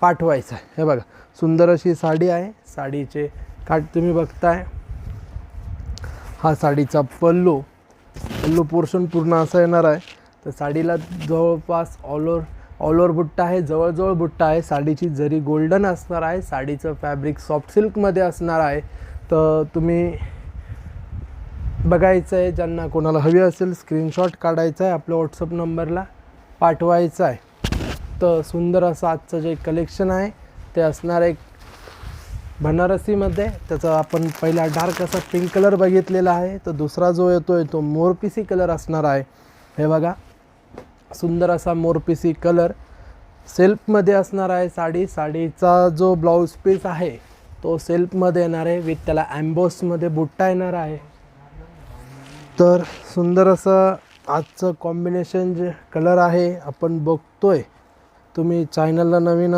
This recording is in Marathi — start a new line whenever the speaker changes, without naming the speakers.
पाठवायचं आहे। हे बघा सुंदर अशी साडी आहे, साडीचे काठ तुम्ही बघताय। हा साडीचा पल्लू पोर्शन पूर्ण असा येणार आहे। तर साडीला जवळपास ऑल ओव्हर बुट्टा आहे, जवळजवळ बुट्टा आहे। साडीची जरी गोल्डन असणार आहे, साडीचं फॅब्रिक सॉफ्ट सिल्कमध्ये असणार आहे। तर तुम्ही बघायचं आहे, ज्यांना कोणाला हवी असेल स्क्रीनशॉट काढायचा आहे, आपल्या व्हॉट्सअप नंबरला पाठवायचा आहे। तर सुंदर असं आजचं जे कलेक्शन आहे ते असणार आहे बनारसीमध्ये। त्याचा आपण पहिला डार्क असा पिंक कलर बघितलेला आहे, तर दुसरा जो येतोय तो मोरपिसी कलर असणार आहे। हे बघा सुंदर असा मोरपिसी कलर सेल्फमध्ये असणार आहे। साडीचा जो ब्लाऊज पीस आहे तो सेल्फमध्ये येणार आहे, विथ त्याला एम्बोसमध्ये बुट्टा येणार आहे। तर सुंदर असं आजचं कॉम्बिनेशन जे कलर आहे आपण बघतोय। तुम्ही चॅनलला नवीन